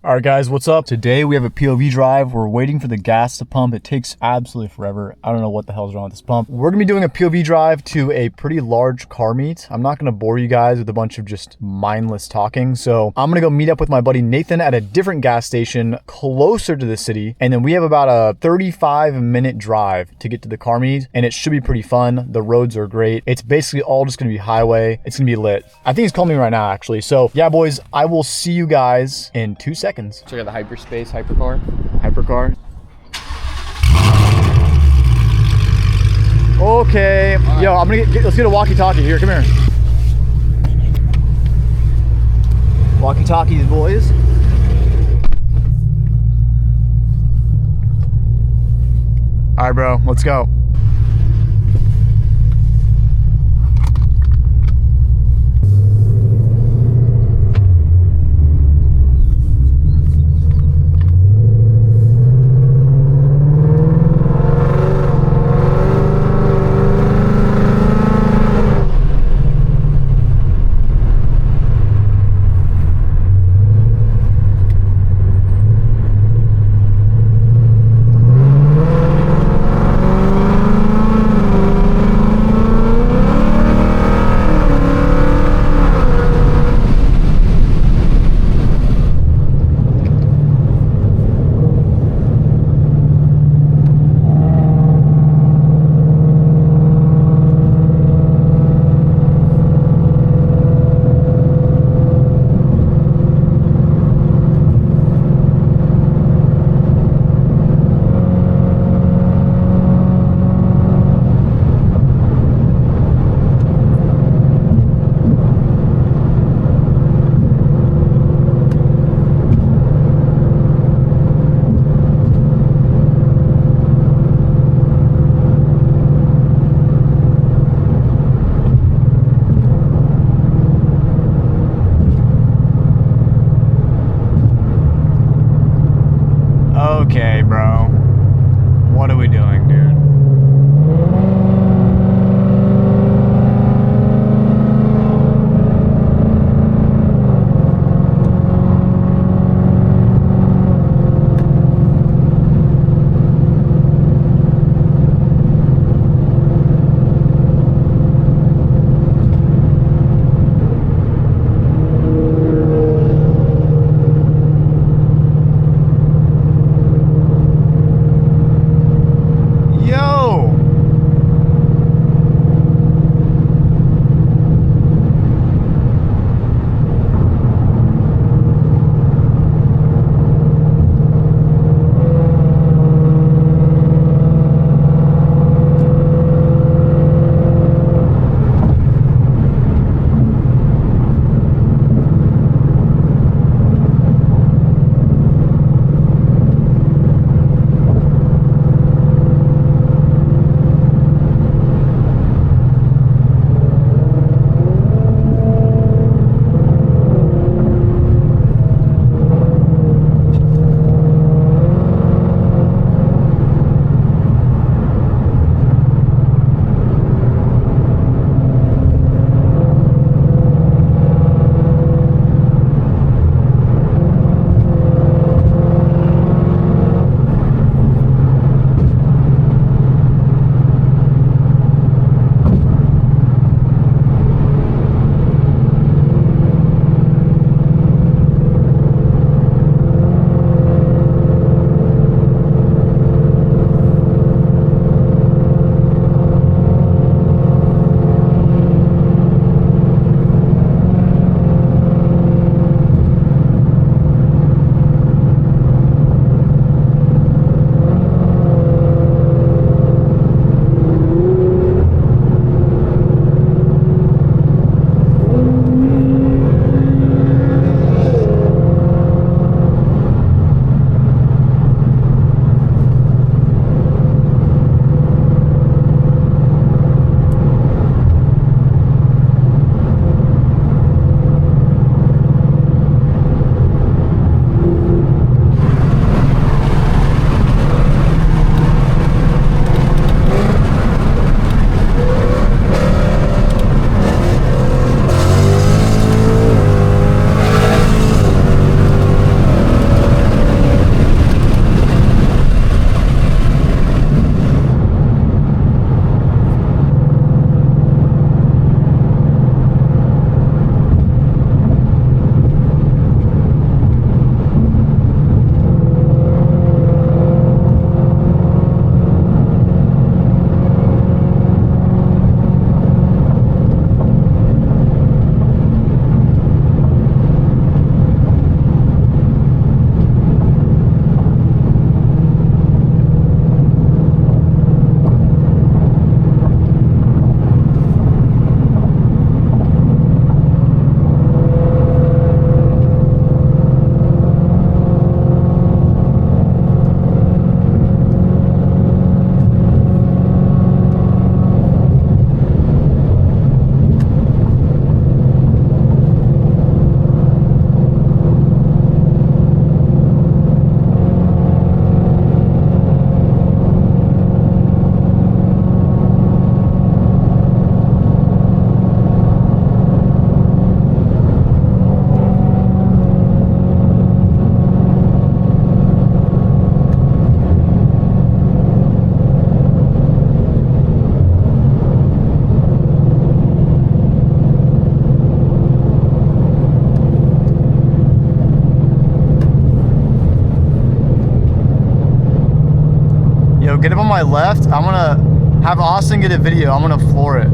All right, guys, what's up? Today we have a POV drive. We're waiting for the gas to pump. It takes absolutely forever. I don't know what the hell's wrong with this pump. We're gonna be doing a POV drive to a pretty large car meet. I'm not gonna bore you guys with a bunch of just mindless talking. So I'm gonna go meet up with my buddy Nathan at a different gas station closer to the city. And then we have about a 35-minute drive to get to the car meet. And it should be pretty fun. The roads are great. It's basically all just gonna be highway. It's gonna be lit. I think he's calling me right now, actually. So yeah, boys, I will see you guys in 2 seconds. Check out the hyperspace hypercar. Okay. Right. Yo, I'm gonna let's get a walkie-talkie here. Come here. Walkie-talkies, boys. All right, bro. Let's go. on my left. I'm gonna have Austin get a video. I'm gonna floor it.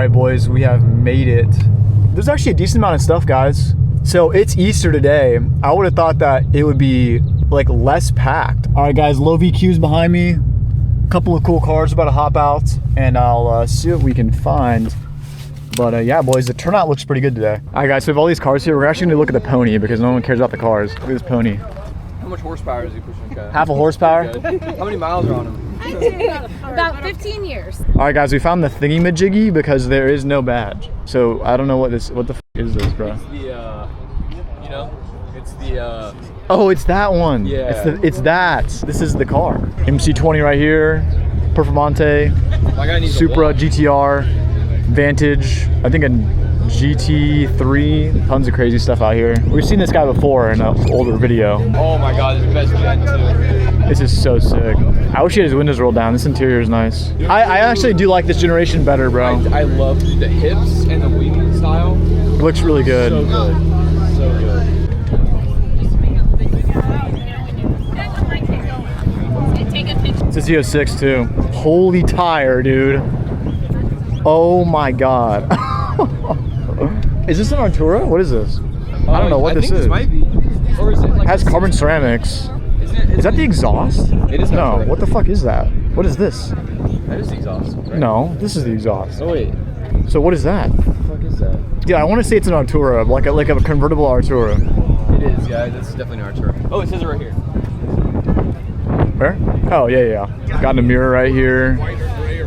right, boys, we have made it. There's actually a decent amount of stuff, guys. So it's Easter today. I would have thought that it would be like less packed. All right, guys, low VQs behind me. A couple of cool cars about to hop out, and I'll see what we can find. But yeah, boys, the turnout looks pretty good today. All right, guys, so we have all these cars here. We're actually gonna look at the pony because no one cares about the cars. Look at this pony. How much horsepower is he pushing? Half a horsepower. How many miles are on him? About 15 years. All right, guys, we found the thingy-majiggy because there is no badge. So I don't know what the f is this, bro? It's the, you know, it's the, Oh, it's that one. Yeah. It's that. This is the car. MC20 right here. Performante. My guy needs Supra, GTR, Vantage. I think a GT3. Tons of crazy stuff out here. We've seen this guy before in an older video. Oh my god, this is the best gen too. This is so sick. I wish he had his windows rolled down. This interior is nice. I actually do like this generation better, bro. I love the hips and the wing style. It looks really good. So good. So good. It's a Z06 too. Holy tire, dude. Oh my god. Is this an Artura? What is this? I don't know what this is. This might be. Or is it like Has carbon ceramics. Is Is that the exhaust? It is. No, Artura. what the fuck is that? What is this? That is the exhaust. Right? No, this is the exhaust. Oh wait. So what is that? What the fuck is that? Yeah, I want to say it's an Artura, like a convertible Artura. It is, guys. That's definitely an Artura. Oh, it says it right here. Where? Oh, yeah. Got a mirror right here.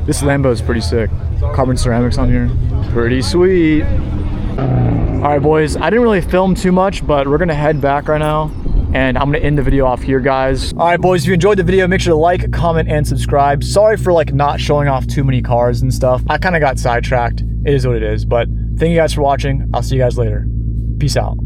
This Lambo is pretty sick. Carbon ceramics on here. Pretty sweet. All right, boys. I didn't really film too much, but we're going to head back right now. And I'm going to end the video off here, guys. All right, boys. If you enjoyed the video, make sure to like, comment, and subscribe. Sorry for like not showing off too many cars and stuff. I kind of got sidetracked. It is what it is. But thank you guys for watching. I'll see you guys later. Peace out.